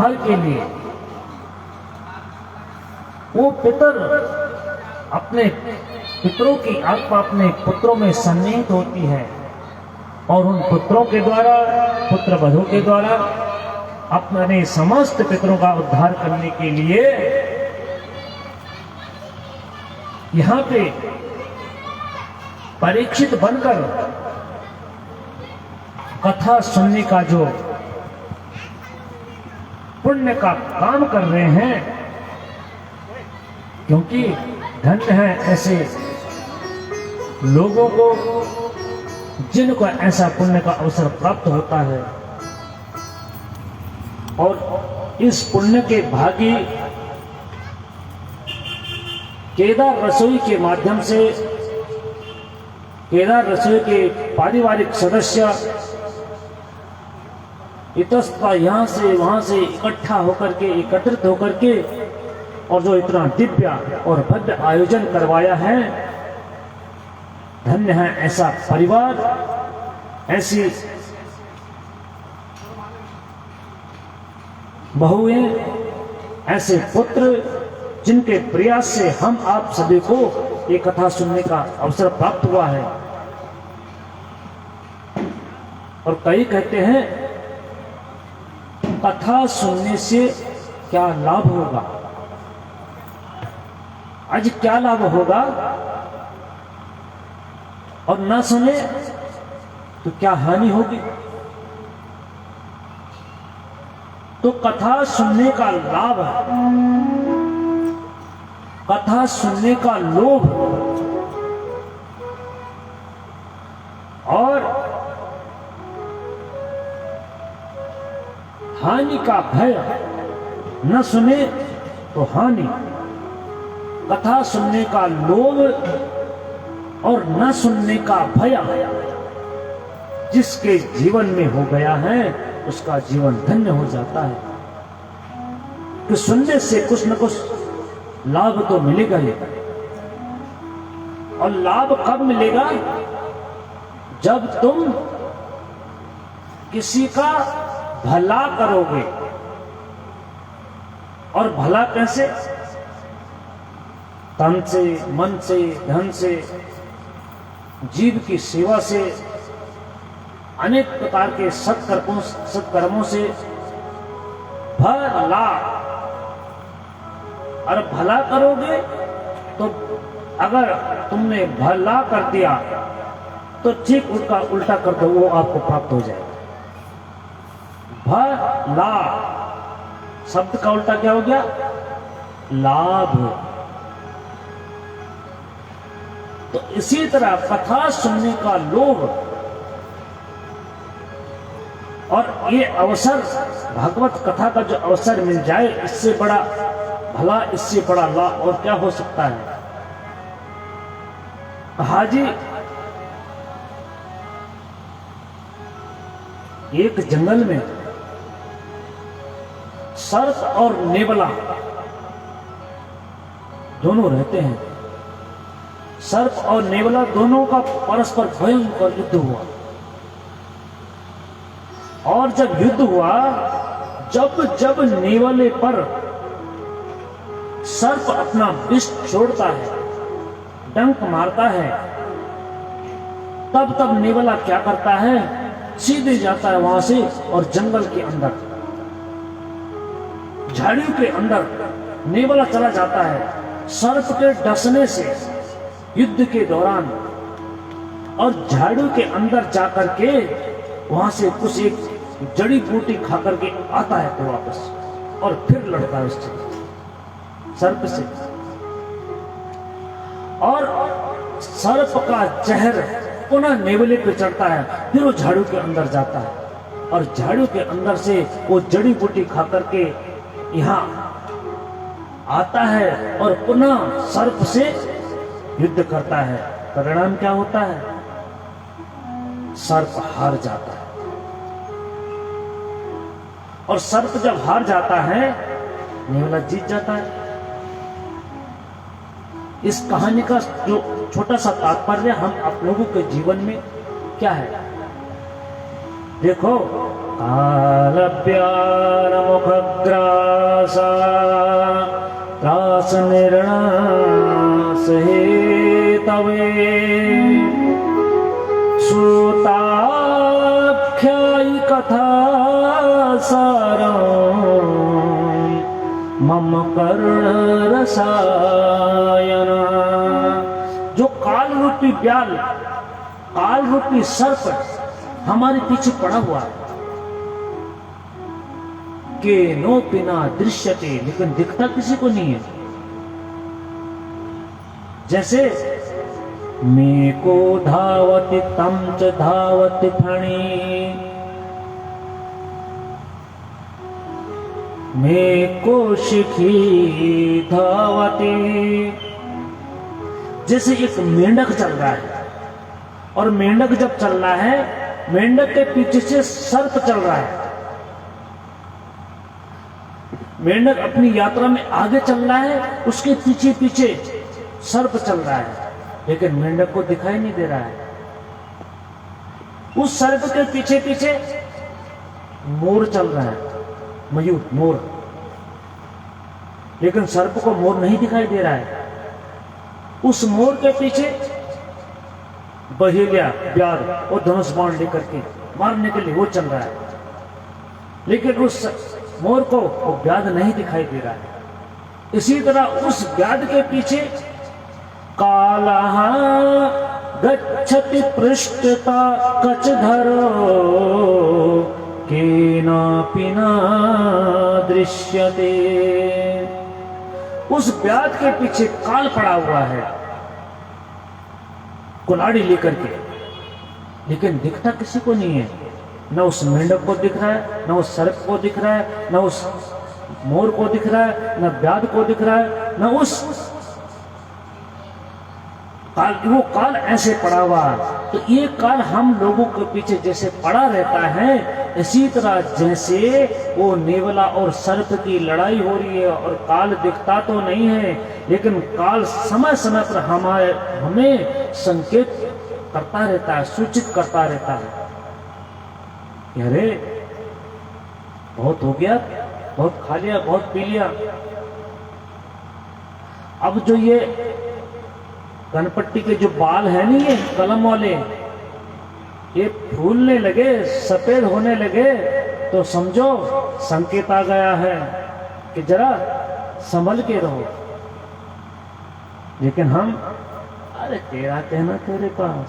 उद्धार के लिए वो पितर अपने पितरों की आत्मा अपने पुत्रों में सन्निहित होती है और उन पुत्रों के द्वारा, पुत्र वधू के द्वारा अपने समस्त पितरों का उद्धार करने के लिए यहां पे परीक्षित बनकर कथा सुनने का जो पुण्य का काम कर रहे हैं, क्योंकि धन्य है ऐसे लोगों को जिनको ऐसा पुण्य का अवसर प्राप्त होता है। और इस पुण्य के भागी केदार रसोई के माध्यम से, केदार रसोई के पारिवारिक सदस्य इतस्ततः यहां से वहां से इकट्ठा होकर के, एकत्रित होकर के, और जो इतना दिव्य और भव्य आयोजन करवाया है, धन्य है ऐसा परिवार, ऐसी बहुएं, ऐसे पुत्र जिनके प्रयास से हम आप सभी को ये कथा सुनने का अवसर प्राप्त हुआ है। और कई कहते हैं कथा सुनने से क्या लाभ होगा, आज क्या लाभ होगा, और ना सुने तो क्या हानि होगी। तो कथा सुनने का लाभ, कथा सुनने का लोभ और हानि का भय, न सुने तो हानि। कथा सुनने का लोभ और न सुनने का भय जिसके जीवन में हो गया है, उसका जीवन धन्य हो जाता है। कि सुनने से कुछ न कुछ लाभ तो मिलेगा ही, और लाभ कब मिलेगा, जब तुम किसी का भला करोगे। और भला कैसे, तन से, मन से, धन से, जीव की सेवा से, अनेक प्रकार के सत्कर्मों से भला। और भला करोगे तो अगर तुमने भला कर दिया तो ठीक उसका उल्टा कर दो, वो आपको प्राप्त हो जाएगा। भला शब्द का उल्टा क्या हो गया, लाभ। तो इसी तरह कथा सुनने का लोभ और ये अवसर, भागवत कथा का जो अवसर मिल जाए, इससे बड़ा भला, इससे बड़ा लाभ और क्या हो सकता है। हाजी एक जंगल में सर्प और नेवला दोनों रहते हैं। सर्प और नेवला दोनों का परस्पर भयंकर युद्ध हुआ। और जब युद्ध हुआ, जब जब नेवले पर सर्प अपना विष छोड़ता है, डंक मारता है, तब तब नेवला क्या करता है, सीधे जाता है वहां से और जंगल के अंदर, झाड़ियों के अंदर नेवला चला जाता है। सर्प के डसने से युद्ध के दौरान, और झाड़ू के अंदर जाकर के वहां से कुछ एक जड़ी बूटी खा करके आता है तो वापस, और फिर लड़ता है उससे, सर्प से। और सर्प का जहर पुनः नेवले पे चढ़ता है, फिर वो झाड़ू के अंदर जाता है, और झाड़ू के अंदर से वो जड़ी बूटी खा करके यहां आता है और पुनः सर्प से युद्ध करता है। परिणाम क्या होता है, सर्प हार जाता है। और सर्प जब हार जाता है, नेवला जीत जाता है। इस कहानी का जो छोटा सा तात्पर्य हम आप लोगों के जीवन में क्या है, देखो, कालव्यान मुखग्राम दास निर्णास हे तवे श्रोताख्यायी कथा सारम मम कर्ण रसायन। जो काल रूपी ब्याल, काल रूपी सर्प हमारे पीछे पड़ा हुआ है, के नो पिना दृश्यते, लेकिन दिखता किसी को नहीं है। जैसे मे को धावति तम च धावति फणी, मे को शिखी धावती। जैसे एक मेंढक चल रहा है, और मेंढक जब चल रहा है, मेंढक के पीछे से सर्प चल रहा है। मेंढक अपनी यात्रा में आगे चल रहा है, उसके पीछे पीछे सर्प चल रहा है, लेकिन मेंढक को दिखाई नहीं दे रहा है। उस सर्प के पीछे पीछे मोर चल रहा है, मयूर, मोर, लेकिन सर्प को मोर नहीं दिखाई दे रहा है। उस मोर के पीछे बहेलिया, ब्याल और धनुष बाण लेकर के मारने के लिए वो चल रहा है, लेकिन उस मोर को वो व्याध नहीं दिखाई दे रहा है। इसी तरह उस व्याध के पीछे कालः गच्छति पृष्ठता कचधरो केनापि न दृश्यते। उस व्याध के पीछे काल पड़ा हुआ है, कुल्हाड़ी लेकर के, लेकिन दिखता किसी को नहीं है। न उस मेंढक को दिख रहा है, न उस सर्प को दिख रहा है, न उस मोर को दिख रहा है, न व्याध को दिख रहा है, न उस काल। वो काल ऐसे पड़ा हुआ, तो ये काल हम लोगों के पीछे जैसे पड़ा रहता है, इसी तरह जैसे वो नेवला और सर्प की लड़ाई हो रही है, और काल दिखता तो नहीं है, लेकिन काल समय समय पर हमें संकेत करता रहता है, सूचित करता रहता है। अरे बहुत हो गया, बहुत खा लिया, बहुत पी लिया। अब जो ये गणपट्टी के जो बाल है नहीं, ये कलम वाले, ये फूलने लगे, सफेद होने लगे, तो समझो संकेत आ गया है कि जरा संभल के रहो। लेकिन हम, अरे तेरा कहना तेरे पास,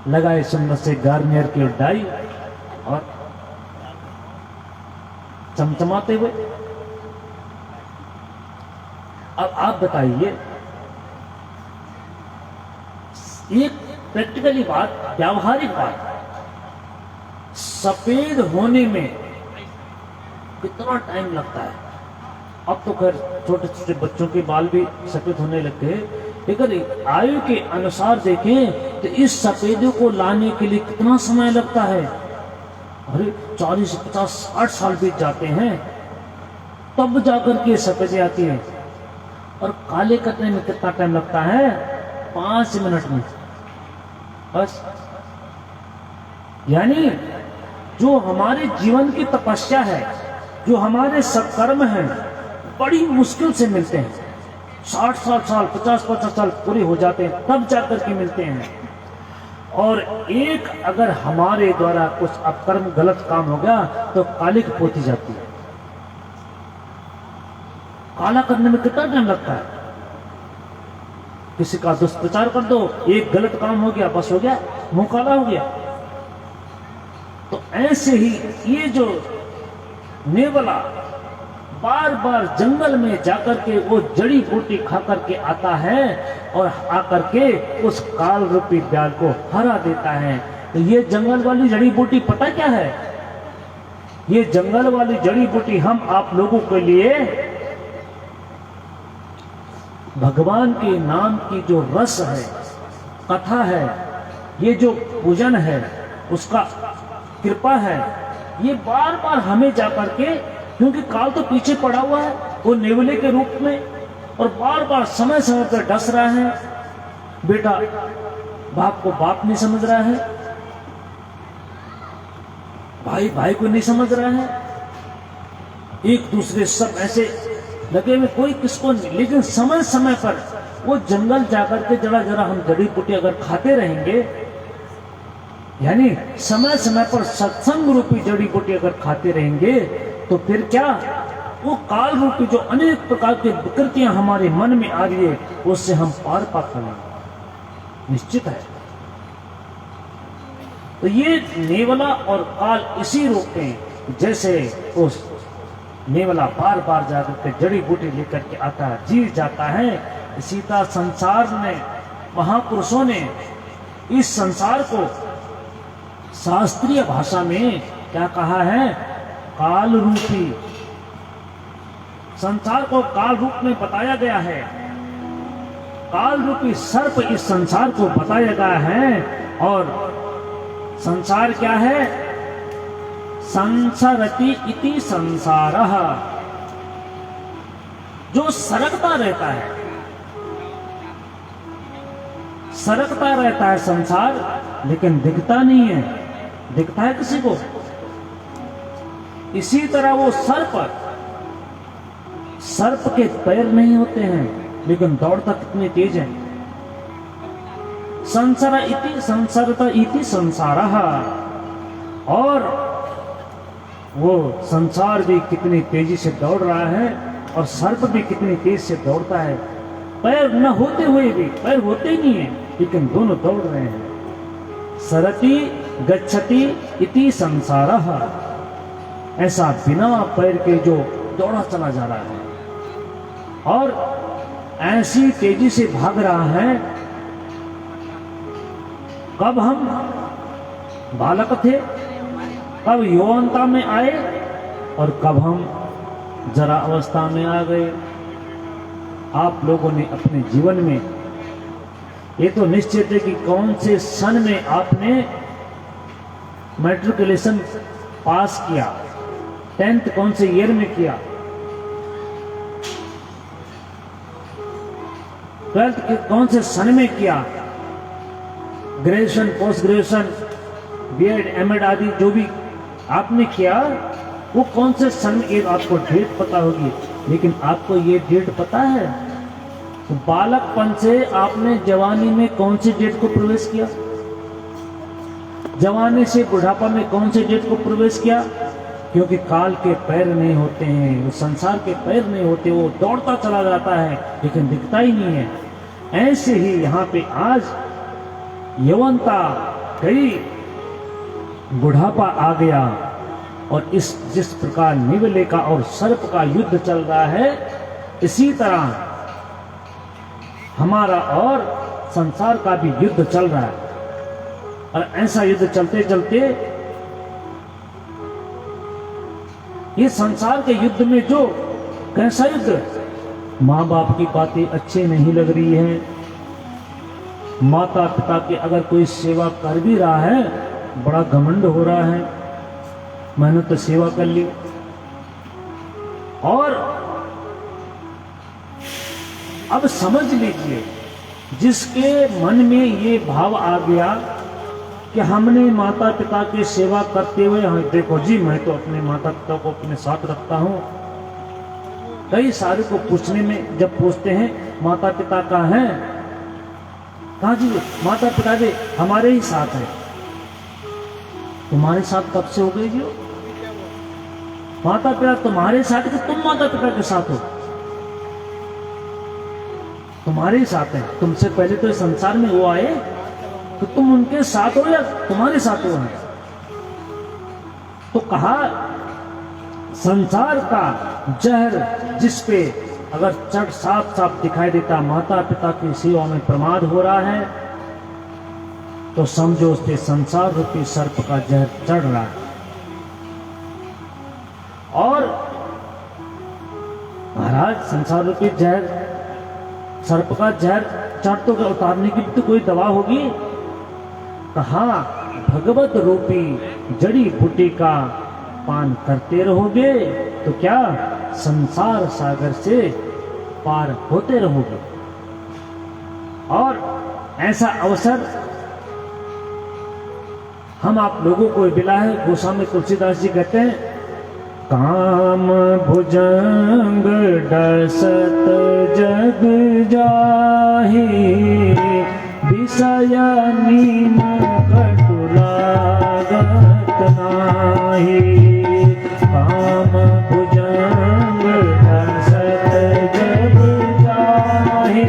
लगाए सुंदर से गार्नियर की डाई और चमचमाते हुए। अब आप बताइए, एक प्रैक्टिकली बात, व्यावहारिक बात, सफेद होने में कितना टाइम लगता है? अब तो खैर छोटे छोटे बच्चों के बाल भी सफेद होने लगते हैं, लेकिन आयु के अनुसार देखें तो इस सफेदों को लाने के लिए कितना समय लगता है? अरे 40, 50, 60 साल बीत जाते हैं, तब जाकर के सफेदी आती है। और काले करने में कितना टाइम लगता है? 5 मिनट में बस। यानी जो हमारे जीवन की तपस्या है, जो हमारे सत्कर्म हैं, बड़ी मुश्किल से मिलते हैं। 60 साल 50 साल पूरे हो जाते हैं, तब जाकर के मिलते हैं। और एक अगर हमारे द्वारा कुछ अपकर्म, गलत काम हो गया, तो काली की पोती जाती है। काला करने में कितना टाइम लगता है? किसी का दुष्प्रचार कर दो, एक गलत काम हो गया, बस हो गया, मुंह काला हो गया। तो ऐसे ही ये जो नेवला बार बार जंगल में जाकर के वो जड़ी बूटी खा करके आता है, और आकर के उस काल रूपी ब्याल को हरा देता है। तो ये जंगल वाली जड़ी बूटी पता क्या है? ये जंगल वाली जड़ी बूटी हम आप लोगों के लिए भगवान के नाम की जो रस है, कथा है, ये जो पूजन है, उसका कृपा है, ये बार बार हमें जाकर के, क्योंकि काल तो पीछे पड़ा हुआ है वो नेवले के रूप में, और बार बार समय समय पर डस रहा है। बेटा बाप को बाप नहीं समझ रहा है, भाई भाई को नहीं समझ रहा है, एक दूसरे सब ऐसे लगे हुए कोई किसको नहीं, लेकिन समय समय पर वो जंगल जाकर के जरा जरा हम जड़ी बूटी अगर खाते रहेंगे, यानी समय समय पर सत्संग रूपी जड़ी बूटी अगर खाते रहेंगे, तो फिर क्या वो काल रूपी जो अनेक प्रकार की विकृतियां हमारे मन में आ रही है, उससे हम पार पा लेंगे, निश्चित है। तो ये नेवला और काल इसी रूप में, जैसे उस नेवला बार बार जाकर के जड़ी बूटी लेकर के आता है, जी जाता है, इसी तरह संसार ने, महापुरुषों ने इस संसार को शास्त्रीय भाषा में क्या कहा है? काल रूपी। संसार को काल रूप में बताया गया है। काल रूपी सर्प इस संसार को बताया गया है। और संसार क्या है? संसरति इति संसारः, जो सरकता रहता है, सरकता रहता है संसार, लेकिन दिखता नहीं है। दिखता है किसी को? इसी तरह वो सर्प के पैर नहीं होते हैं, लेकिन दौड़ता कितनी तेज है। संसरत इति संसारः, और वो संसार भी कितनी तेजी से दौड़ रहा है और सर्प भी कितनी तेज से दौड़ता है। पैर न होते हुए भी, पैर होते ही नहीं है, लेकिन दोनों दौड़ रहे हैं। सरति गच्छति इति संसारः, ऐसा बिना पैर के जो दौड़ा चला जा रहा है और ऐसी तेजी से भाग रहा है। कब हम बालक थे, कब यौवनता में आए, और कब हम जरा अवस्था में आ गए। आप लोगों ने अपने जीवन में ये तो निश्चित है कि कौन से सन में आपने मैट्रिकुलेशन पास किया, 10th कौन से ईयर में किया, 12th कौन से सन में किया, graduation, post graduation, BEd, MEd आदि जो भी आपने किया, वो कौन से सन में, एक आपको डेट पता होगी, लेकिन आपको ये डेट पता है? तो बालकपन से आपने जवानी में कौन सी डेट को प्रवेश किया, जवानी से बुढ़ापा में कौन से डेट को प्रवेश किया? क्योंकि काल के पैर नहीं होते हैं, वो संसार के पैर नहीं होते, वो दौड़ता चला जाता है लेकिन दिखता ही नहीं है। ऐसे ही यहाँ पे आज यौवनता गई, बुढ़ापा आ गया, और इस जिस प्रकार निवले का और सर्प का युद्ध चल रहा है, इसी तरह हमारा और संसार का भी युद्ध चल रहा है। और ऐसा युद्ध चलते चलते ये संसार के युद्ध में जो कैसा युद्ध, माँ बाप की बातें अच्छी नहीं लग रही है, माता पिता की अगर कोई सेवा कर भी रहा है, बड़ा घमंड हो रहा है, मैंने तो सेवा कर ली। और अब समझ लीजिए, जिसके मन में ये भाव आ गया कि हमने माता पिता की सेवा करते हुए, हाँ देखो जी मैं तो अपने माता पिता को अपने साथ रखता हूं। कई सारे को पूछने में जब पूछते हैं माता पिता कहाँ हैं, कहाँ जी? माता पिता जी हमारे ही साथ है। तुम्हारे साथ कब से हो गई जी? माता पिता तुम्हारे साथ कि तुम माता पिता के साथ हो? तुम्हारे ही साथ है। तुमसे पहले तो इस संसार में वो आए, तो तुम उनके साथ हो या तुम्हारे साथ हो? तो कहा संसार का जहर जिस पे अगर चढ़ साफ साफ दिखाई देता, माता पिता की सेवा में प्रमाद हो रहा है, तो समझो उसके संसार रूपी सर्प का जहर चढ़ रहा है। और महाराज संसार रूपी जहर, सर्प का जहर चढ़ तो उतारने की तो कोई दवा होगी? कहा भगवत रूपी जड़ी बूटी का पान करते रहोगे तो क्या संसार सागर से पार होते रहोगे। और ऐसा अवसर हम आप लोगों को मिला है। गोस्वामी तुलसीदास जी कहते हैं, काम भुजंग डसत जग जाहि, विषय नीम कटु लागत नाही। काम भुजंग डसत जग जाहि,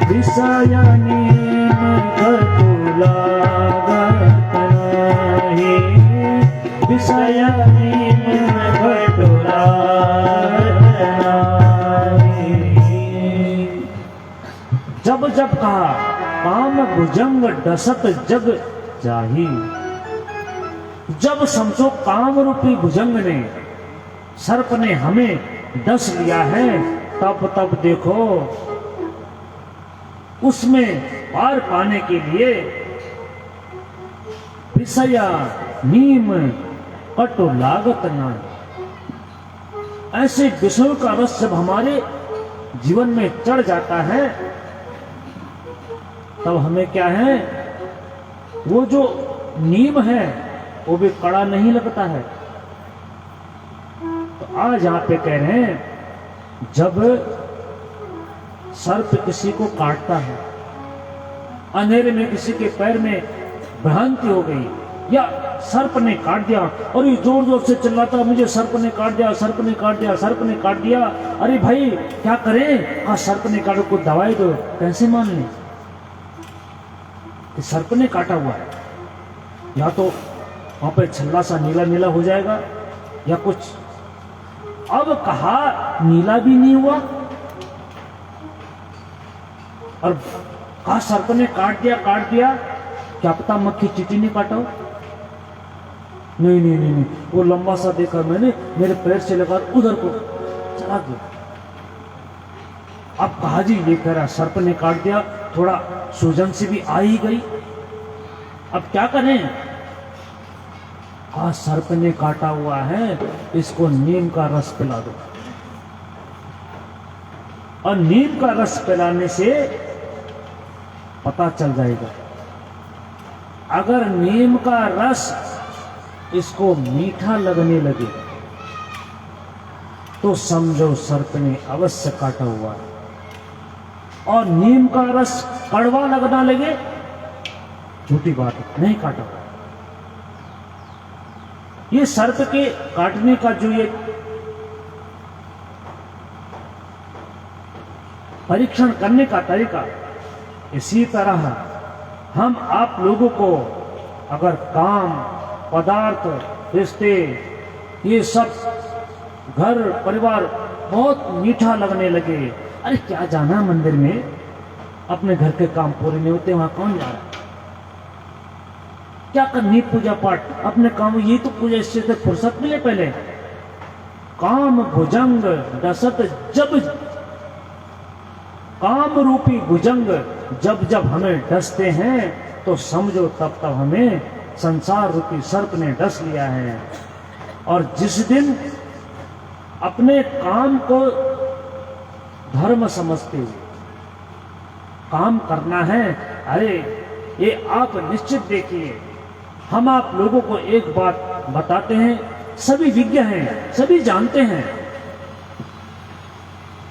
विषय नीम कटु लागत नाही। विषय नीम कटु लागत नाही। जब जब कहा काम भुजंग डसत जग जाहि, जब समझो काम रूपी भुजंग ने, सर्प ने हमें डस लिया है, तब देखो उसमें पार पाने के लिए विषय नीम कटु लागत ना। ऐसे विषयों का रस जब हमारे जीवन में चढ़ जाता है, तब हमें क्या है, वो जो नीम है वो भी कड़ा नहीं लगता है। तो आज यहां पे कह रहे हैं, जब सर्प किसी को काटता है, अंधेरे में किसी के पैर में भ्रांति हो गई, या सर्प ने काट दिया और ये जोर जोर से चिल्लाता है, मुझे सर्प ने काट दिया, सर्प ने काट दिया, सर्प ने काट दिया। अरे भाई क्या करें? हाँ, सर्प ने काटो, को दवाई दो। कैसे मान लें कि सर्प ने काटा हुआ है? या तो वहां पे छल्ला सा नीला नीला हो जाएगा या कुछ। अब कहा नीला भी नहीं हुआ और कहा सर्प ने काट दिया, क्या पता मक्खी चींटी ने काटा हो। नहीं नहीं नहीं नहीं, वो लंबा सा देखा मैंने, मेरे पैर से लगा उधर को चला गया। अब कहा जी ये कह रहा सर्प ने काट दिया, थोड़ा सूजन से भी आ ही गई, अब क्या करें? हाँ, सर्प ने काटा हुआ है, इसको नीम का रस पिला दो। और नीम का रस पिलाने से पता चल जाएगा। अगर नीम का रस इसको मीठा लगने लगे तो समझो सर्प ने अवश्य काटा हुआ है। और नीम का रस कड़वा लगना लगे, झूठी बात है, नहीं काटा हुआ। ये सर्प के काटने का जो ये परीक्षण करने का तरीका, इसी तरह हम आप लोगों को अगर काम, पदार्थ, रिश्ते, ये सब घर परिवार बहुत मीठा लगने लगे, अरे क्या जाना मंदिर में, अपने घर के काम पूरे नहीं होते, वहां कौन जा रहा है? क्या करनी पूजा पाठ, अपने काम, ये तो पूजा, इससे तो फुर्सत मिले पहले। काम भुजंग डसत जब, काम रूपी भुजंग जब जब हमें डसते हैं तो समझो तब तब हमें संसार रूपी सर्प ने डस लिया है। और जिस दिन अपने काम को धर्म समझते हुए काम करना है, अरे ये आप निश्चित देखिए, हम आप लोगों को एक बात बताते हैं, सभी विज्ञ हैं, सभी जानते हैं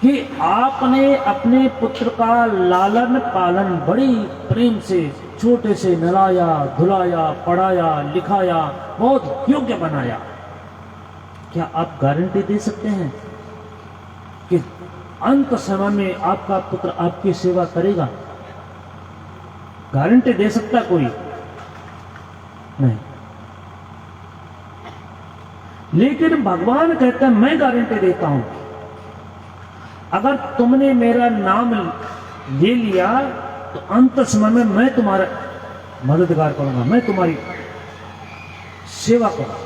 कि आपने अपने पुत्र का लालन पालन बड़ी प्रेम से छोटे से नलाया, धुलाया, पढ़ाया, लिखाया, बहुत योग्य बनाया। क्या आप गारंटी दे सकते हैं कि अंत समय में आपका पुत्र आपकी सेवा करेगा? गारंटी दे सकता कोई? नहीं। लेकिन भगवान कहते हैं मैं गारंटी देता हूं, अगर तुमने मेरा नाम ले लिया तो अंत समय में मैं तुम्हारा मददगार करूंगा, मैं तुम्हारी सेवा करूंगा।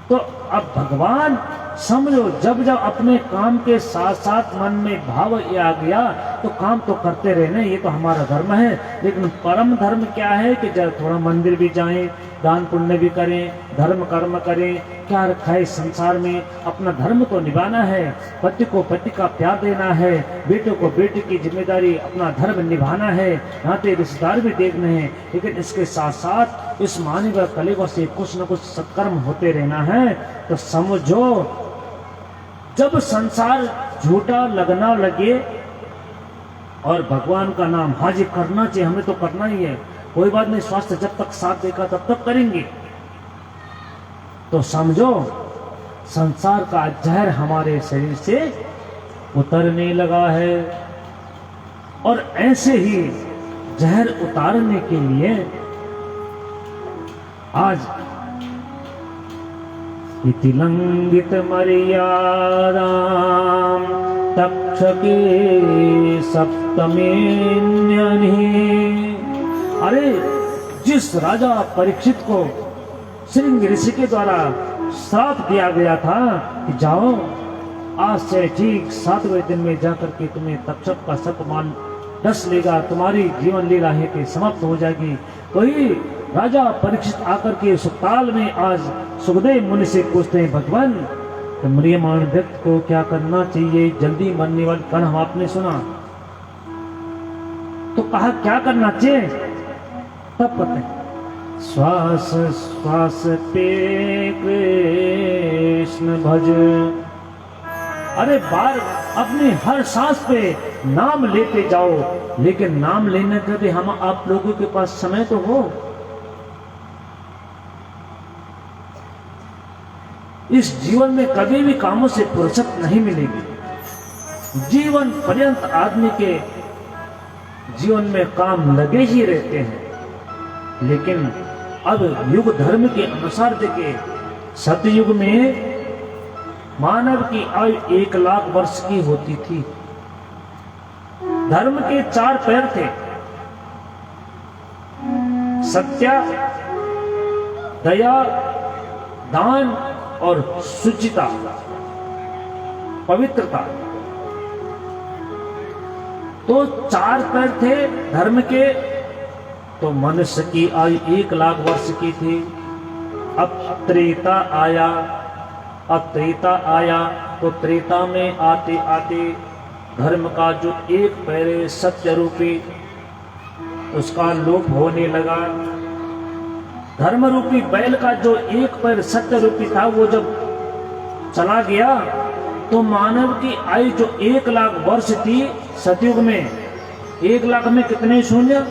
तो अब भगवान समझो, जब जब अपने काम के साथ साथ मन में भाव ये आ गया तो काम तो करते रहना, ये तो हमारा धर्म है। लेकिन परम धर्म क्या है कि जब थोड़ा मंदिर भी जाएं, दान पुण्य भी करें, धर्म कर्म करें, क्या रखा है संसार में, अपना धर्म तो निभाना है, पति को पति का प्यार देना है, बेटे को बेटे की जिम्मेदारी अपना धर्म निभाना है, नाते रिश्तेदार भी देखने हैं। लेकिन इसके साथ साथ इस मानव कलेवर से कुछ न कुछ सत्कर्म होते रहना है। तो समझो जब संसार झूठा लगना लगे और भगवान का नाम हाजिर करना चाहिए, हमें तो करना ही है, कोई बात नहीं, स्वास्थ्य जब तक साथ देगा तब तक करेंगे, तो समझो संसार का जहर हमारे शरीर से उतरने लगा है। और ऐसे ही जहर उतारने के लिए आज इति लंघित मर्यादाम तक्षके सप्तमेन्यनि। अरे जिस राजा परीक्षित को श्रृंग ऋषि के द्वारा श्राप दिया गया था कि जाओ आज से ठीक 7वें दिन में जाकर के तुम्हें तक्षक का सर्प मान डस लेगा, तुम्हारी जीवन लीला है कि समाप्त हो जाएगी। वही राजा परीक्षित आकर के सुखताल में आज सुखदेव मुनि से पूछते हैं, भगवान तो म्रियमाण व्यक्ति को क्या करना चाहिए, जल्दी मरने वाली कल हम आपने सुना तो कहा क्या करना चाहिए, तब कहते हैं श्वास श्वास पे कृष्ण भज। अरे बार अपने हर सांस पे नाम लेते जाओ, लेकिन नाम लेने के भी हम आप लोगों के पास समय तो हो। इस जीवन में कभी भी कामों से फुर्सत नहीं मिलेगी। जीवन पर्यंत आदमी के जीवन में काम लगे ही रहते हैं, लेकिन अब युग धर्म के अनुसार देखे, सतयुग में मानव की आयु 1 लाख वर्ष की होती थी। धर्म के 4 पैर थे, सत्य, दया, दान और शुचिता, पवित्रता। तो 4 पैर थे धर्म के, तो मनुष्य की आयु 1 लाख वर्ष की थी। अब त्रेता आया, तो त्रेता में आते आते धर्म का जो 1 पैर सत्य रूपी उसका लोप होने लगा। धर्म रूपी बैल का जो 1 पैर सत्य रूपी था वो जब चला गया, तो मानव की आयु जो 1 लाख वर्ष थी सतयुग में, 1 लाख में कितने शून्य,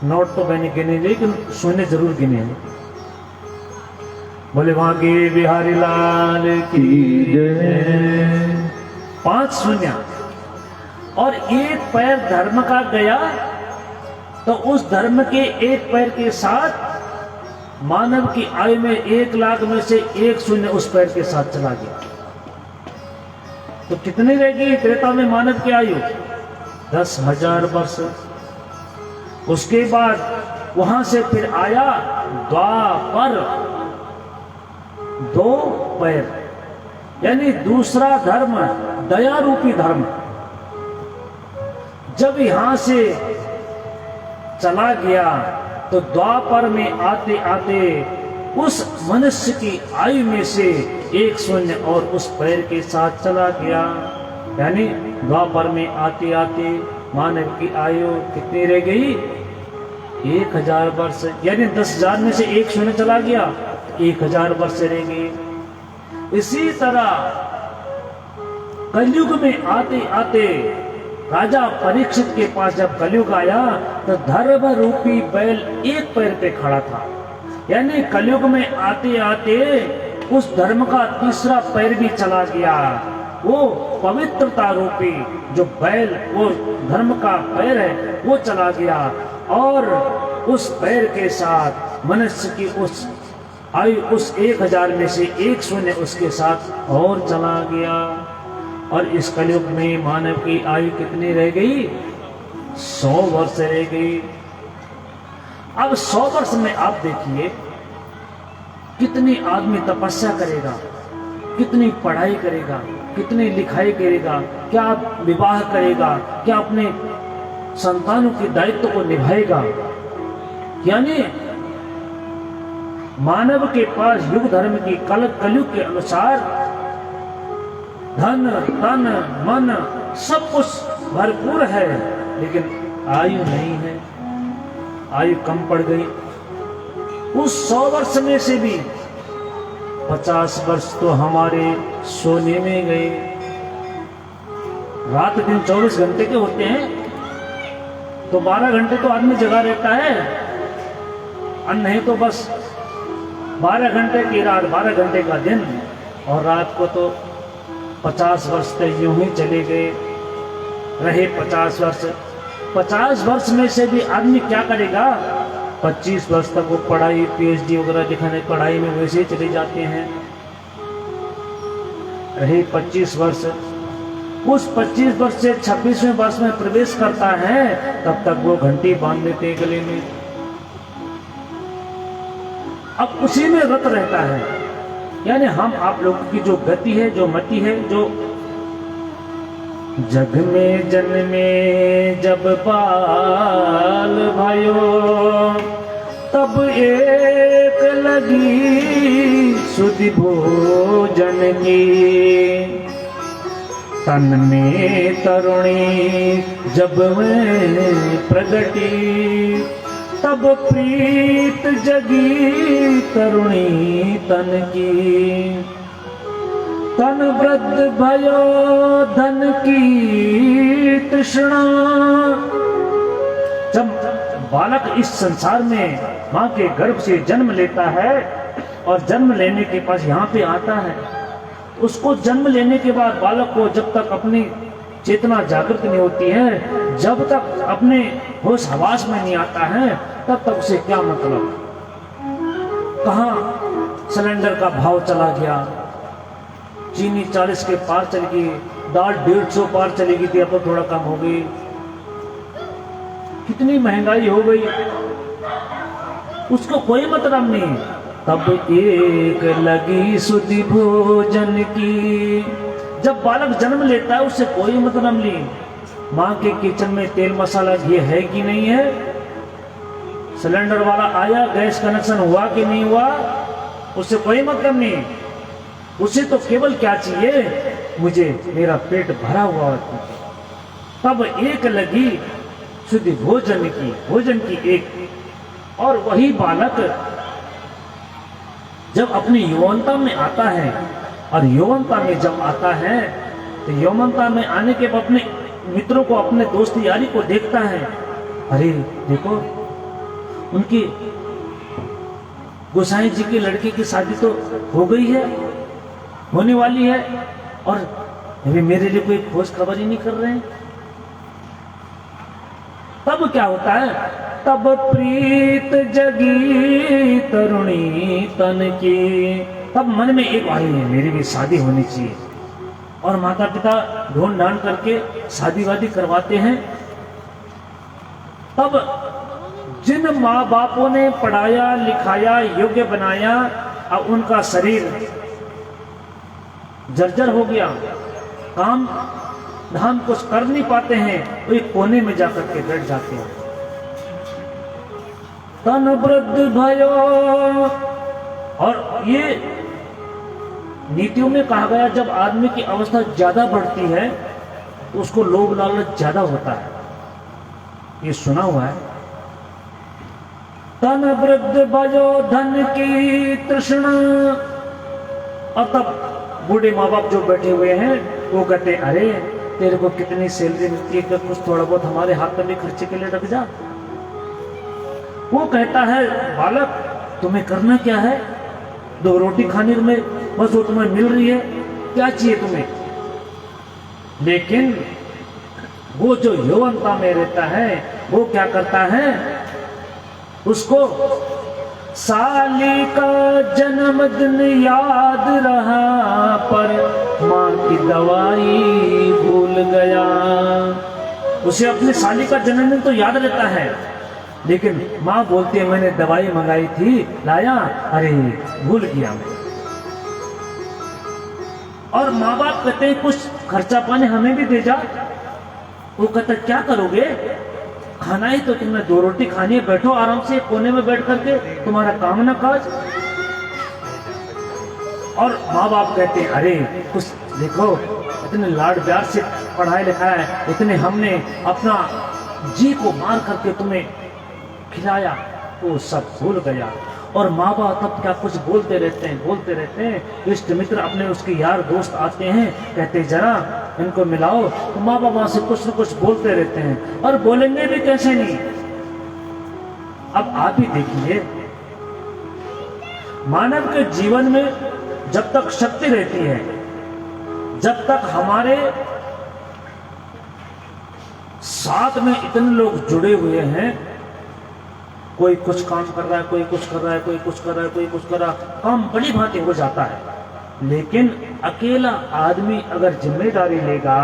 नोट तो मैंने गिने, लेकिन शून्य जरूर गिने हैं। बोले वागे बिहारी लाल की जय। 5 शून्य और 1 पैर धर्म का गया, तो उस धर्म के 1 पैर के साथ मानव की आयु में 1 लाख में से 1 शून्य उस पैर के साथ चला गया। तो कितनी रहेगी त्रेता में मानव की आयु? 10,000 वर्ष। उसके बाद वहां से फिर आया द्वापर, 2 पैर, यानी दूसरा धर्म, दया रूपी धर्म। जब यहां से चला गया तो द्वापर में आते आते उस मनुष्य की आयु में से 1 शून्य और उस पैर के साथ चला गया। यानी द्वापर में आते आते मानव की आयु कितनी रह गई? 1000 वर्ष। यानी 10,000 में से 1 शून्य चला गया, 1000 वर्ष रह गए। इसी तरह कलयुग में आते आते राजा परीक्षित के पास जब कलयुग आया तो धर्म रूपी बैल 1 पैर पे खड़ा था। यानी कलयुग में आते आते उस धर्म का तीसरा पैर भी चला गया। वो पवित्रता रूपी जो बैल, वो धर्म का पैर है, वो चला गया। और उस पैर के साथ मनुष्य की उस आयु, उस 1000 में से 1 शून्य उसके साथ और चला गया। और इस कलयुग में मानव की आयु कितनी रह गई? 100 वर्ष रह गई। अब 100 वर्ष में आप देखिए कितनी आदमी तपस्या करेगा, कितनी पढ़ाई करेगा, कितनी लिखाई करेगा, क्या विवाह करेगा, क्या अपने संतानों के दायित्व को निभाएगा। यानी मानव के पास युग धर्म की कलयुग के अनुसार धन, तन, मन सब कुछ भरपूर है, लेकिन आयु नहीं है, आयु कम पड़ गई। उस 100 वर्ष में से भी 50 वर्ष तो हमारे सोने में गए। रात दिन 24 घंटे के होते हैं, तो 12 घंटे तो आदमी जगा रहता है, और नहीं तो बस 12 घंटे की रात, 12 घंटे का दिन, और रात को तो 50 वर्ष तक यूं ही चले गए। रहे 50 वर्ष, 50 वर्ष में से भी आदमी क्या करेगा? 25 वर्ष तक वो पढ़ाई, पीएचडी वगैरह दिखाने, पढ़ाई में वैसे ही चले जाते हैं। रहे 25 वर्ष, उस 25 वर्ष से 26वें वर्ष में प्रवेश करता है, तब तक वो घंटी बांध लेते हैं गले में, अब उसी में रत रहता है। यानी हम आप लोगों की जो गति है, जो मति है, जो जग में जन्मे जब बाल भयो, तब एक लगी सुधि भोजन की। तन में तरुणी जब में प्रगटी, तब प्रीत जगी तरुणी तन की। तन वृद्ध भयो धन की तृष्णा। जब बालक इस संसार में माँ के गर्भ से जन्म लेता है, और जन्म लेने के पास यहाँ पे आता है, उसको जन्म लेने के बाद बालक को जब तक अपनी चेतना जागृत नहीं होती है, जब तक अपने होश हवास में नहीं आता है, तब तक उसे क्या मतलब? कहाँ सिलेंडर का भाव चला गया, चीनी 40 के पार चली गई, दाल 150 पार चली गई थी, अब तो थोड़ा कम हो गई। कितनी महंगाई हो गई, उसको कोई मतलब नहीं। तब एक लगी सुधि भोजन की। जब बालक जन्म लेता है, उससे कोई मतलब नहीं माँ के किचन में तेल मसाला घी है कि नहीं है, सिलेंडर वाला आया, गैस कनेक्शन हुआ कि नहीं हुआ, उससे कोई मतलब नहीं। उसे तो केवल क्या चाहिए? मुझे मेरा पेट भरा हुआ है। तब एक लगी सुधि भोजन की, भोजन की एक। और वही बालक जब अपनी यौवनता में आता है, और यौवनता में जब आता है, तो यौवनता में आने के बाद अपने मित्रों को, अपने दोस्त यारी को देखता है, अरे देखो उनकी गोसाई जी की लड़की की शादी तो हो गई है, होने वाली है, और अभी मेरे लिए कोई खोज खबर ही नहीं कर रहे हैं। तब क्या होता है? तब प्रीत जगी तरुणी तन की। तब मन में एक आई है, मेरी भी शादी होनी चाहिए, और माता पिता ढूंढ ढांड करके शादी वादी करवाते हैं। तब जिन माँ बापों ने पढ़ाया लिखाया, योग्य बनाया, अब उनका शरीर जर्जर हो गया, काम धाम कुछ कर नहीं पाते हैं, तो एक कोने में जाकर के बैठ जाते हैं। तन वृद्ध भयो। और ये नीतियों में कहा गया, जब आदमी की अवस्था ज्यादा बढ़ती है तो उसको लोभ लालच ज्यादा होता है, ये सुना हुआ है। तन वृद्ध भयो धन की तृष्णा। और तब बूढ़े माँ बाप जो बैठे हुए हैं, वो कहते, अरे तेरे को कितनी सैलरी मिलती है, कुछ थोड़ा बहुत हमारे हाथ में भी खर्चे के लिए रख जा। वो कहता है, बालक तुम्हें करना क्या है? 2 रोटी खाने में बस वो तुम्हें मिल रही है, क्या चाहिए तुम्हें? लेकिन वो जो यौवनता में रहता है, वो क्या करता है? उसको साली का जन्मदिन याद रहा, पर माँ की दवाई भूल गया। उसे अपनी साली का जन्मदिन तो याद रहता है, लेकिन माँ बोलती है मैंने दवाई मंगाई थी, लाया, अरे भूल गया मैं। और माँ बाप कहते हैं कुछ खर्चा पानी हमें भी दे जा। वो कहता क्या करोगे? खाना ही तो तुमने 2 रोटी खानी है, बैठो आराम से कोने में बैठ करके, तुम्हारा काम ना काज। और माँ बाप कहते हैं अरे कुछ देखो, इतने लाड प्यार से पढ़ाई लिखाया है, इतने हमने अपना जी को मार करके तुम्हें खिलाया, वो सब भूल गया। और माँ बाप तब क्या कुछ बोलते रहते हैं। इष्ट मित्र अपने उसके यार दोस्त आते हैं, कहते जरा इनको मिलाओ, तो माँ बाप वहां से कुछ न कुछ बोलते रहते हैं, और बोलेंगे भी कैसे नहीं। अब आप ही देखिए, मानव के जीवन में जब तक शक्ति रहती है, जब तक हमारे साथ में इतने लोग जुड़े हुए हैं, कोई कुछ काम कर रहा है, कोई कुछ कर रहा है, कोई कुछ कर रहा है, कोई कुछ कर रहा है, काम बड़ी भांति हो जाता है। लेकिन अकेला आदमी अगर जिम्मेदारी लेगा,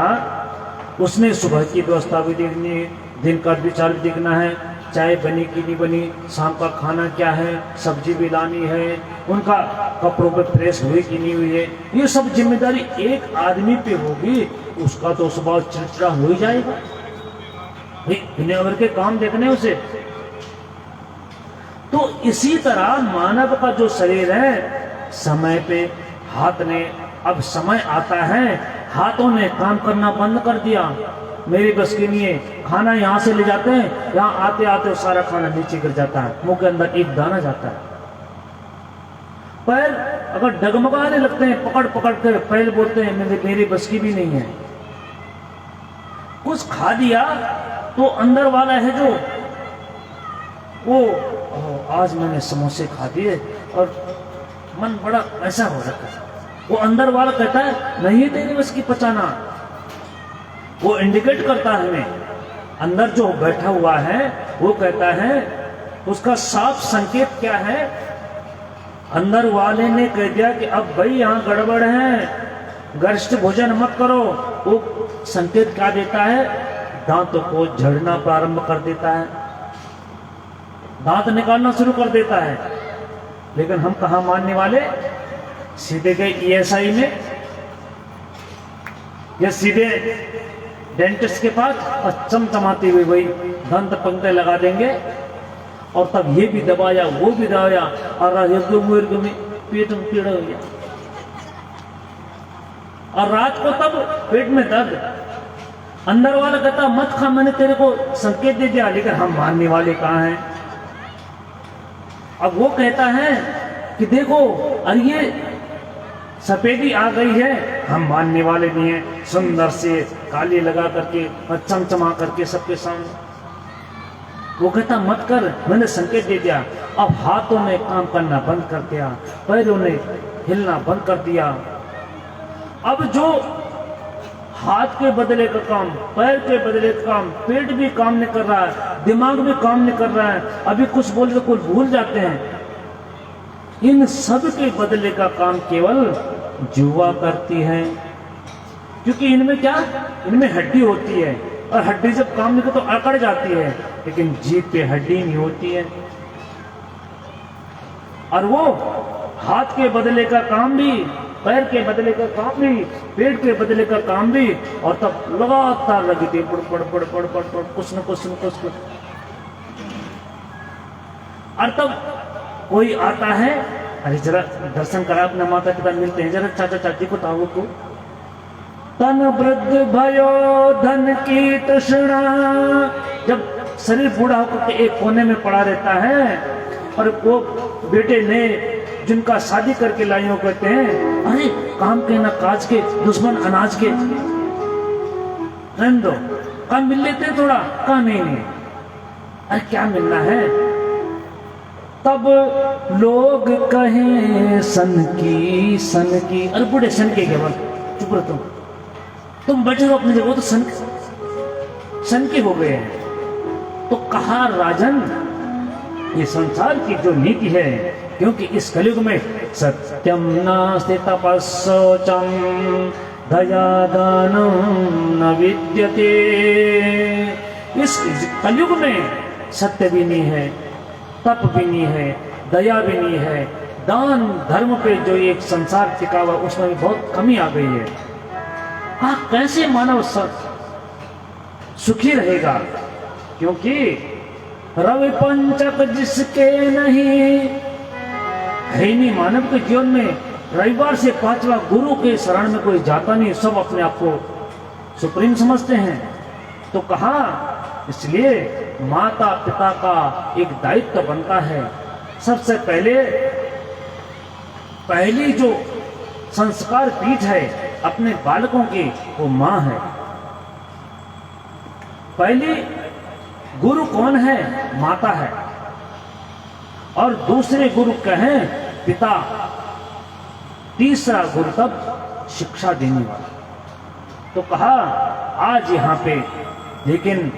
उसने सुबह की व्यवस्था भी देखनी है, दिन का विचार भी देखना है, चाय बनी कि नहीं बनी, शाम का खाना क्या है, सब्जी भी लानी है, उनका कपड़ों पे प्रेस हुई कि नहीं हुई है, ये सब जिम्मेदारी एक आदमी पे होगी, उसका तो स्वभाव चिड़चिड़ा हो ही जाएगा। दुनिया भर के काम देखने उसे। तो इसी तरह मानव का जो शरीर है, समय पे हाथ ने, अब समय आता है, हाथों ने काम करना बंद कर दिया, मेरी बस की नहीं है, खाना यहां से ले जाते हैं, यहां आते आते सारा खाना नीचे गिर जाता है, मुंह के अंदर एक दाना जाता है। पैर अगर डगमगाने लगते हैं, पकड़ पकड़ कर पैर बोलते हैं मेरी बस की भी नहीं है। कुछ खा दिया तो अंदर वाला है जो वो आज मैंने समोसे खा दिए और मन बड़ा ऐसा हो रखा है, वो अंदर वाला कहता है नहीं तेरी बस की पचाना, वो इंडिकेट करता है हमें। अंदर जो बैठा हुआ है वो कहता है, उसका साफ संकेत क्या है, अंदर वाले ने कह दिया कि अब भाई यहां गड़बड़ है, गरिष्ठ भोजन मत करो, वो संकेत क्या देता है, दांतों को झड़ना प्रारंभ कर देता है, दांत निकालना शुरू कर देता है। लेकिन हम कहां मानने वाले, सीधे गए ईएसआई में या सीधे डेंटिस्ट के पास और चमचमाती हुई वही दंत पंक्ति लगा देंगे, और तब ये भी दबाया वो भी दबाया, और में पेट में पीड़ा हो गया, और रात को तब पेट में दर्द, अंदर वाला कहता मत खा, मैंने तेरे को संकेत दे दिया, लेकिन हम मानने वाले कहां हैं। अब वो कहता है कि देखो अरे ये सफेदी आ गई है, हम मानने वाले नहीं है, सुंदर से काली लगा करके और चमचमा करके सबके सामने। वो कहता मत कर, मैंने संकेत दे दिया। अब हाथों ने काम करना बंद कर दिया, पैरों ने हिलना बंद कर दिया। अब जो हाथ के बदले का काम, पैर के बदले का काम, पेट भी काम नहीं कर रहा है, दिमाग भी काम नहीं कर रहा है, अभी कुछ बोल के कुछ भूल जाते हैं, इन सब के बदले का काम केवल जुआ करती है। क्योंकि इनमें क्या, इनमें हड्डी होती है, और हड्डी जब काम नहीं करती तो अकड़ जाती है, लेकिन जीभ पे हड्डी नहीं होती है। और वो हाथ के बदले का काम भी, पैर के बदले का काम भी, पेट के बदले का काम भी, और तब लगातार लगी थी पड़ पड़ पड़ पड़ पड़ पड़ कुछ न कुछ न कुछ। और तब कोई आता है, अरे जरा दर्शन करा, अपना माता पिता मिलते हैं, जरा चाचा चाची को ताऊ को, तन वृद्ध भयो धन की तृष्णा। जब शरीर बूढ़ा होकर एक कोने में पड़ा रहता है, और वो बेटे ने जिनका शादी करके लाई हो कहते हैं अरे काम के ना काज के, दुश्मन अनाज के, रहने दो, काम मिल लेते हैं थोड़ा, कहा नहीं, अरे क्या मिलना है। तब लोग कहें सन की, अरे बूढ़े सन के केवल चुप रहो, तुम बैठे रहो अपनी जगह, तो सन के हो गए हैं। तो कहा राजन, ये संसार की जो नीति है, क्योंकि इस कलयुग में सत्यम नास्ति तपस्सोचम दया दानम न विद्यते। इस कलयुग में सत्य भी नहीं है, तप भी नहीं है, दया भी नहीं है, दान धर्म पे जो एक संसार टिका हुआ उसमें भी बहुत कमी आ गई है। कैसे मानव सुखी रहेगा, क्योंकि रवि पंचक जिसके नहीं है, नहीं मानव के जीवन में रविवार से पांचवा गुरु के शरण में कोई जाता नहीं, सब अपने आप को सुप्रीम समझते हैं। तो कहा, इसलिए माता पिता का एक दायित्व बनता है सबसे पहली जो संस्कार पीठ है अपने बालकों की, वो मां है। पहली गुरु कौन है? माता है। और दूसरे गुरु कहें पिता, तीसरा गुरु तब शिक्षा देने वाला। तो कहा आज यहां पे, लेकिन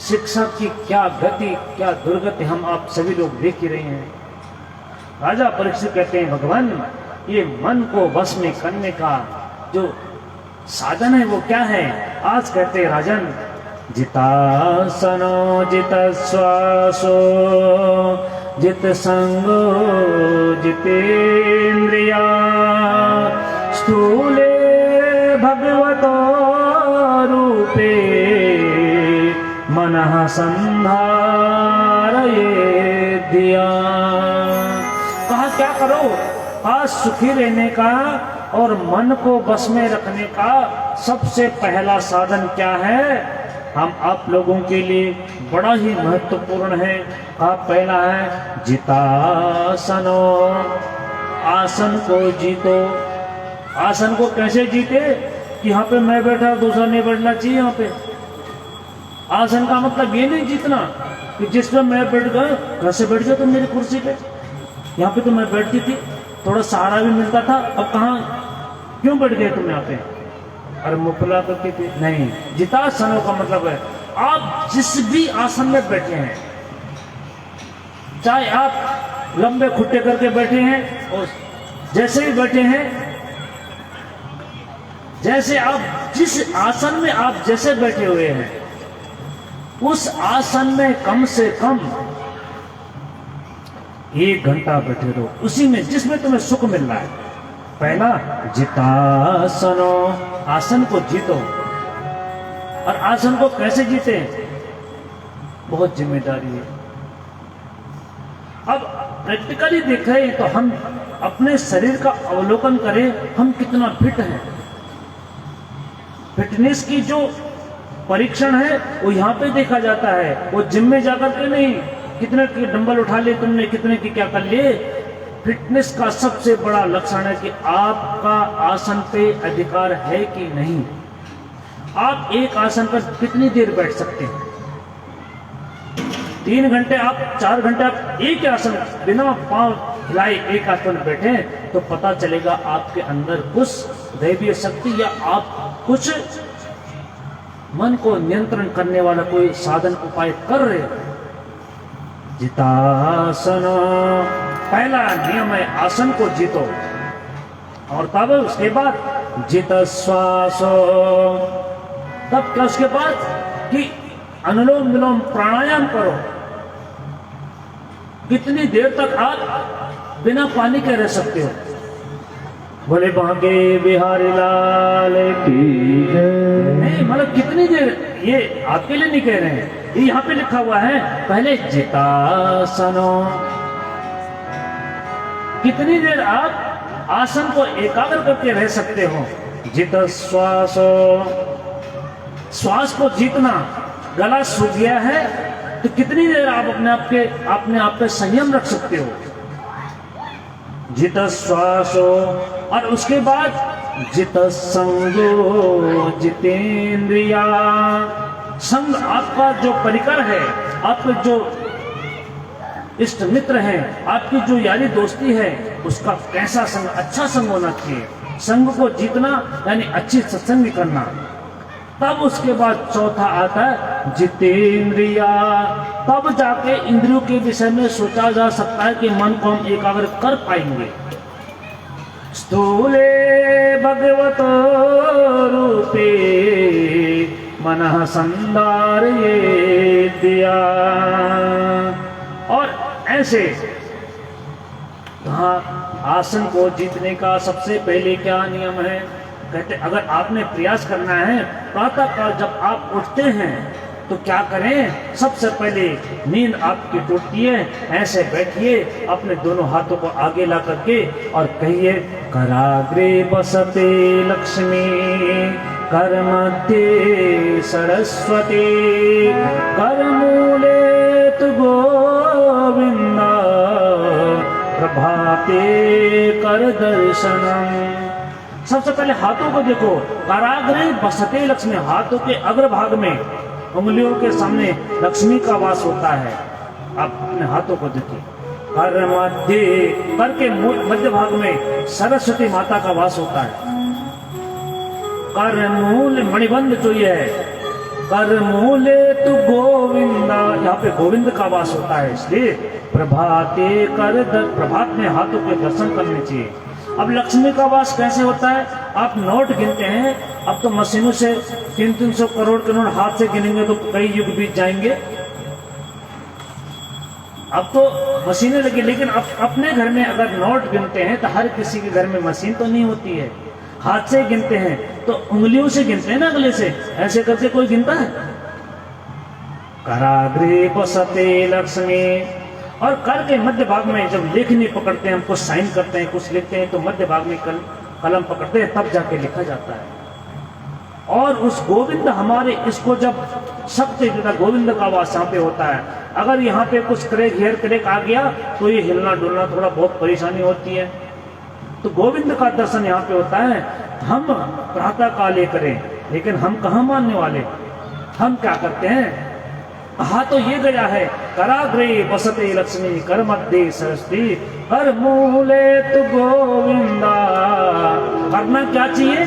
शिक्षा की क्या गति, क्या दुर्गति हम आप सभी लोग देख ही रहे हैं। राजा परीक्षित कहते हैं भगवान, ये मन को वश में करने का जो साधन है वो क्या है? आज कहते हैं राजन, जितासनो जित श्वासो जित संगो जितेन्द्रिया स्थूले भगवतो रूपे मनः संधारये दिया। कहा क्या करो? आज सुखी रहने का और मन को बस में रखने का सबसे पहला साधन क्या है? हम आप लोगों के लिए बड़ा ही महत्वपूर्ण है। आप पहला है जितासनो, आसन को जीतो। आसन को कैसे जीते? कि यहाँ पे मैं बैठा, दूसरा नहीं बैठना चाहिए। यहाँ पे आसन का मतलब ये नहीं जीतना कि जिसमें मैं बैठ गया, घर से बैठ गया तुम मेरी कुर्सी पे, यहाँ पे तो मैं बैठती थी, थोड़ा सहारा भी मिलता था, अब कहाँ क्यों बैठ गए तुम यहाँ पे? अरे मुफला करके थे। नहीं, जितासनों का मतलब है आप जिस भी आसन में बैठे हैं, चाहे आप लंबे खुट्टे करके बैठे हैं और जैसे भी बैठे हैं, जैसे आप जिस आसन में आप जैसे बैठे हुए हैं, उस आसन में कम से कम 1 घंटा बैठे रहो, उसी में जिसमें तुम्हें सुख मिल रहा है। पहला जितासनो, आसन को जीतो। और आसन को कैसे जीते? बहुत जिम्मेदारी है। अब प्रैक्टिकली देखें तो हम अपने शरीर का अवलोकन करें, हम कितना फिट हैं। फिटनेस की जो परीक्षण है वो यहाँ पे देखा जाता है, वो जिम में जाकर के नहीं, कितने के डंबल उठा लिए तुमने, कितने की क्या कर लिए। फिटनेस का सबसे बड़ा लक्षण है कि आपका आसन पे अधिकार है कि नहीं। आप एक आसन पर कितनी देर बैठ सकते हैं? 3 घंटे आप, 4 घंटे आप एक आसन बिना पांव हिलाए एक आसन पर बैठे तो पता चलेगा आपके अंदर कुछ दैवीय शक्ति या आप कुछ मन को नियंत्रण करने वाला कोई साधन उपाय कर रहे हो। जितासन, पहला नियम है आसन को जीतो। और तब उसके बाद जित श्वासो, तब क्या उसके बाद कि अनुलोम विलोम प्राणायाम करो। कितनी देर तक आप बिना पानी के रह सकते हो? बोले बांके बिहारी लाल की जय। नहीं, मतलब कितनी देर, ये आपके लिए नहीं कह रहे हैं, ये यहाँ पे लिखा हुआ है। पहले जितासनो, कितनी देर आप आसन को एकाग्र करके रह सकते हो। जित श्वासो, श्वास को जीतना। गला सूख गया है तो कितनी देर आप अपने आप पे संयम रख सकते हो। जित श्वासो, और उसके बाद जित संगो जितेन्द्रिया। संग आपका जो परिकर है, आपके जो इष्ट मित्र हैं, आपकी जो यारी दोस्ती है, उसका कैसा संग, अच्छा संग होना चाहिए। संग को जीतना यानी अच्छी सत्संग करना। तब उसके बाद चौथा आता है जितेन्द्रिया। तब जाके इंद्रियों के विषय में सोचा जा सकता है कि मन को हम एकाग्र कर पाएंगे। स्थूले भगवतो रूपे मनः संधारये दिया। और ऐसे आसन को जीतने का सबसे पहले क्या नियम है? कहते अगर आपने प्रयास करना है, प्रातः काल जब आप उठते हैं तो क्या करें? सबसे पहले नींद आपकी टूटती है, ऐसे बैठिए, अपने दोनों हाथों को आगे ला करके और कहिए कराग्रे बसते लक्ष्मी, कर मध्य सरस्वती, कर मूले तु गोविंदो, गोविंद प्रभाते कर दर्शनम। सबसे पहले हाथों को देखो, कराग्रे बसते लक्ष्मी, हाथों के अग्रभाग में उंगलियों के सामने लक्ष्मी का वास होता है। आप अपने हाथों को देखिए, कर मध्य, कर के मध्य भाग में सरस्वती माता का वास होता है। कर मूल मणिबंध जो ये है, कर मूले तु गोविंदा, यहाँ पे गोविंद का वास होता है। इसलिए प्रभाते कर प्रभात में हाथों के दर्शन करने चाहिए। अब लक्ष्मी का वास कैसे होता है? आप नोट गिनते हैं, अब तो मशीनों से 300-300 करोड़ के नोट हाथ से गिनेंगे तो कई युग बीत जाएंगे। अब तो मशीनें लगी, लेकिन अपने घर में अगर नोट गिनते हैं तो हर किसी के घर में मशीन तो नहीं होती है, हाथ से गिनते हैं तो उंगलियों से गिनते हैं ना, अगले से ऐसे करके कोई गिनता है? कराग्रे बसते लक्ष्मी, और कर के मध्य भाग में जब लेखनी पकड़ते हैं, हम कुछ साइन करते हैं, कुछ लिखते हैं, तो मध्य भाग में कलम पकड़ते हैं, तब जाके लिखा जाता है। और उस गोविंद हमारे, इसको जब शक्ति गोविंद का वास यहाँ पे होता है। अगर यहाँ पे कुछ क्रेक, हेयर क्रेक आ गया तो ये हिलना डुलना थोड़ा बहुत परेशानी होती है। तो गोविंद का दर्शन यहाँ पे होता है। हम प्रातः काले करें, लेकिन हम कहाँ मानने वाले, हम क्या करते हैं? कहा तो ये गया है, कराग्रे बसते लक्ष्मी कर मध्य सरस्वती कर मूले तु गोविंदा। करना क्या चाहिए?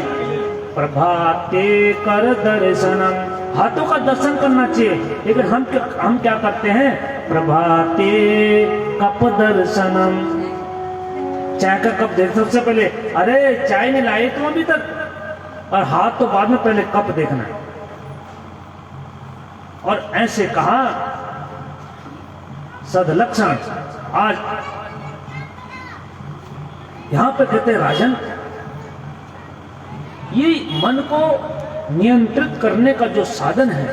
प्रभाते कर दर्शनम, हाथों का दर्शन करना चाहिए। लेकिन हम क्या करते हैं? प्रभाते कप दर्शनम, चाय का कप देख, सबसे पहले अरे चाय नहीं लाए तुम अभी तक, और हाथ तो बाद में, पहले कप देखना है। और ऐसे कहा सदलक्षण। आज यहां पे कहते हैं राजन, ये मन को नियंत्रित करने का जो साधन है,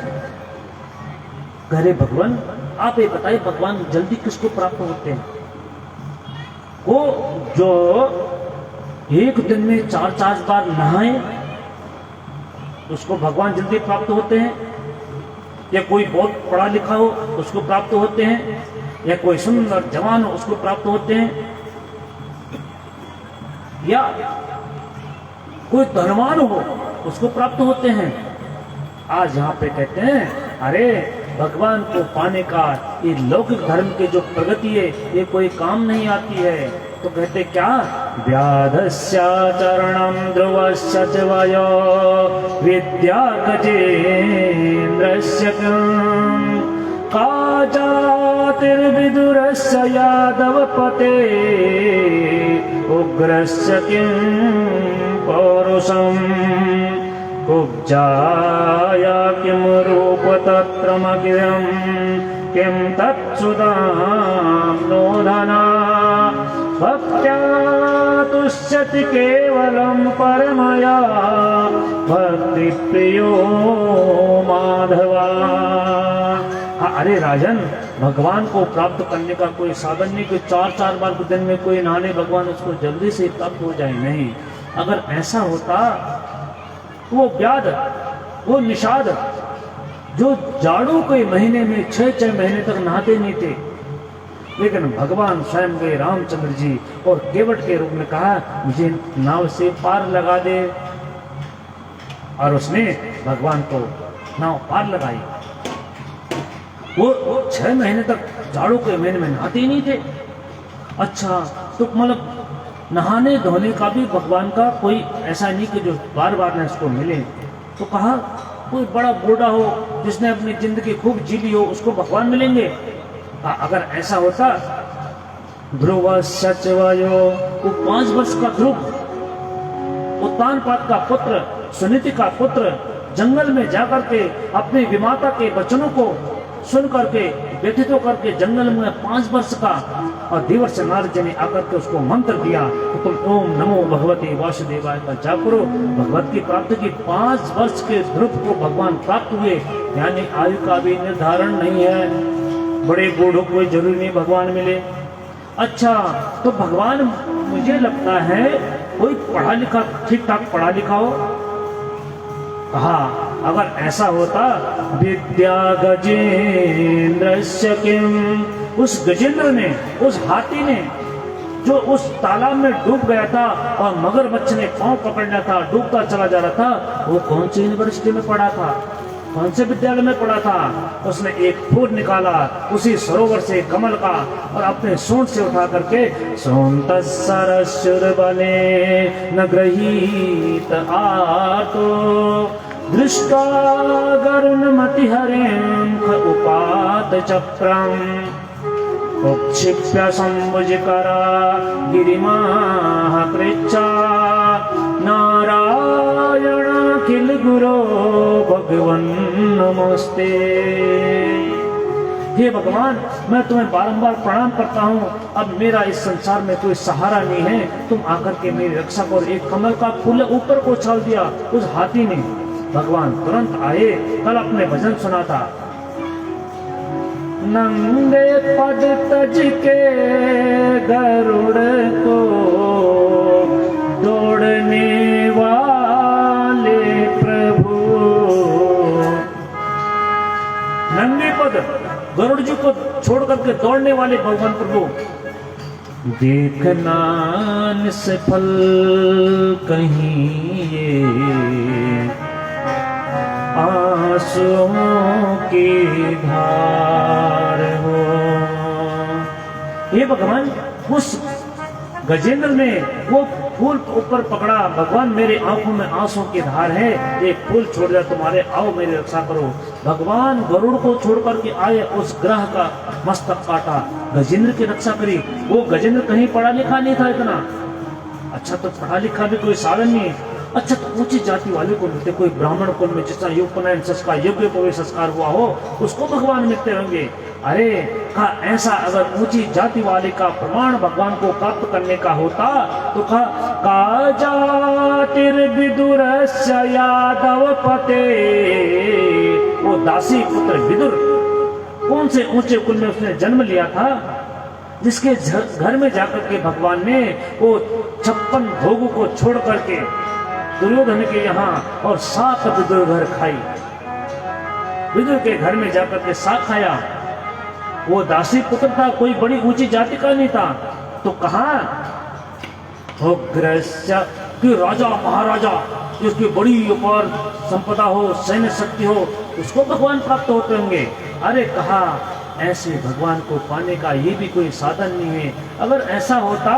करे भगवान आप ये बताइए, भगवान जल्दी किसको प्राप्त होते हैं? वो जो एक दिन में 4-4 बार नहाए उसको भगवान जल्दी प्राप्त होते हैं, या कोई बहुत पढ़ा लिखा हो उसको प्राप्त होते हैं, या कोई सुंदर जवान हो उसको प्राप्त होते हैं, या कोई धनवान हो उसको प्राप्त होते हैं। आज यहाँ पे कहते हैं अरे भगवान को पाने का ये लौकिक धर्म के जो प्रगति है ये कोई काम नहीं आती है। तो कहते क्या? व्याधस्या चरणम ध्रुवस्य च वयो विद्या गजेन्द्रस्य काजातिर्विदुरस्य यादवपते उग्रस्य किं पौरुषम् कुब्जाया किं रूप तत्रमगिरं किं तत्सुदां नोधना भक्त्या तुष्यति केवलं परमया भक्तिप्रियो माधवा। अरे राजन, भगवान को प्राप्त करने का कोई साधन नहीं कि 4-4 बार दिन में कोई नहाने भगवान उसको जल्दी से प्राप्त हो जाए, नहीं। अगर ऐसा होता वो व्याध, वो निषाद जो जाड़ों के महीने में 6-6 महीने तक नहाते नहीं थे, लेकिन भगवान स्वयं गए रामचंद्र जी और केवट के रूप में कहा मुझे नाव से पार लगा दे, और उसने भगवान को नाव पार लगाई। वो 6 महीने तक जाड़ों के महीने में नहाते ही नहीं थे। अच्छा, तो मतलब नहाने धोने का भी भगवान का कोई ऐसा नहीं कि जो बार बार न उसको मिले। तो कहा कोई बड़ा बूढ़ा हो जिसने अपनी जिंदगी खूब जी ली हो उसको भगवान मिलेंगे। अगर ऐसा होता, ध्रुव सचवायो, वो 5 वर्ष का ध्रुव, उत्तानपाद का पुत्र, सुनीति का पुत्र, जंगल में जाकर के अपने विमाता के वचनों को सुन करके व्यथित होकर के जंगल में 5 वर्ष का, और देवर्ष नारद जी ने आकर के उसको मंत्र दिया कि तुम ओम नमो भगवते वासुदेवाय का जाप करो। भगवत की प्राप्ति की 5 वर्ष के ध्रुव को भगवान प्राप्त हुए। यानी आयु का भी निर्धारण नहीं है, बड़े बूढ़ों को जरूरी नहीं भगवान मिले। अच्छा, तो भगवान मुझे लगता है कोई पढ़ा लिखा, ठीक ठाक पढ़ा लिखा हो। कहा अगर ऐसा होता विद्या गजेन्द्रस्य किं उस गजेंद्र ने, उस हाथी ने जो उस तालाब में डूब गया था और मगरमच्छ ने पांव पकड़ लिया था, डूबता चला जा रहा था, वो कौन सी यूनिवर्सिटी में पढ़ा था, कौन से विद्यालय में पढ़ा था? उसने एक फूल निकाला उसी सरोवर से कमल का और अपने सूंड से उठा करके सोंत सरसुर बने न ग्रहीत आतो दृष्टा गरुण मति हरें उपात चक्रम उक्षिप्य संभुजकरा गिरिमाः कृच्छा नारायणाखिल गुरो भगवन् नमस्ते। हे भगवान, मैं तुम्हें बारंबार प्रणाम करता हूँ। अब मेरा इस संसार में कोई सहारा नहीं है, तुम आकर के मेरी रक्षा करो। एक कमल का फूल ऊपर को उछाल दिया उस हाथी ने। भगवान तुरंत आए, कल अपने भजन सुना था। नंगे पद तज के गरुड़ को दौड़ने वाले प्रभु, नंगे पद गरुड़ जी को छोड़ करके दौड़ने वाले भगवान प्रभु, देखना निष्फल कहीं ये आंसुओं की धार हो। हे भगवान, उस गजेंद्र ने वो फूल ऊपर पकड़ा, भगवान मेरे आंखों में आंसुओं की धार है, एक फूल छोड़ दिया तुम्हारे, आओ मेरी रक्षा करो। भगवान गरुड़ को छोड़ करके आए, उस ग्रह का मस्तक काटा, गजेंद्र की रक्षा करी। वो गजेंद्र कहीं पढ़ा लिखा नहीं था इतना, अच्छा तो पढ़ा लिखा भी कोई साधन नहीं है। अच्छा तो ऊंची जाति वाले को मिलते, कोई ब्राह्मण कुल में जिसका योगपनयन संस्कार, यज्ञ प्रवेश संस्कार हुआ हो, उसको भगवान मिलते होंगे। अरे कहा ऐसा अगर ऊंची जाति वाले का प्रमाण भगवान को प्राप्त करने का होता तो कहा जातिर्विदुर यादव पते, वो दासी पुत्र विदुर कौन से ऊंचे कुल में उसने जन्म लिया था, जिसके घर में जाकर के भगवान ने वो 56 भोगों को छोड़ करके दुर्योधन के यहाँ और 7 विदुर घर खाई। विदुर के घर में जाकर के साग खाया। वो दासी पुत्र था, कोई बड़ी ऊंची जाति का नहीं था। तो कहा कि राजा महाराजा जिसकी बड़ी अपार संपदा हो, सैन्य शक्ति हो, उसको भगवान प्राप्त होते होंगे। अरे कहा ऐसे भगवान को पाने का ये भी कोई साधन नहीं है। अगर ऐसा होता,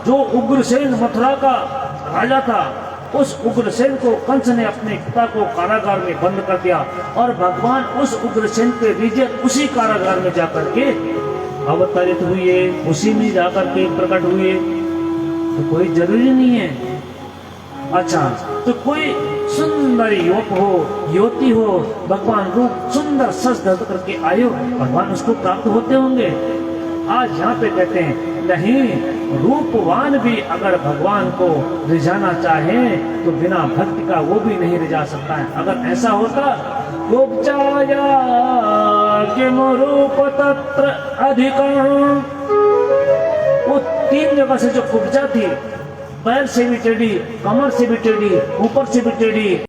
जो उग्रसेन मथुरा का राजा था, उस उग्रसेन को कंस ने अपने पिता को कारागार में बंद कर दिया और भगवान उस उग्रसेन के विजय उसी कारागार में जाकर के अवतरित हुए, उसी में जाकर के प्रकट हुए। तो कोई जरूरी नहीं है। अच्छा तो कोई सुंदर युवक हो, युवती हो, भगवान रूप सुंदर सज धज करके आए, भगवान उसको प्राप्त होते होंगे। आज यहाँ पे कहते हैं नहीं, रूपवान भी अगर भगवान को रिझाना चाहे तो बिना भक्ति का वो भी नहीं रिझा सकता है। अगर ऐसा होता कुब्जाया किम रूप तत्र अधिकम्, वो 3 जगह से जो कुब्जा थी, पैर से भी टेढ़ी, कमर से भी टेढ़ी, ऊपर से भी टेढ़ी,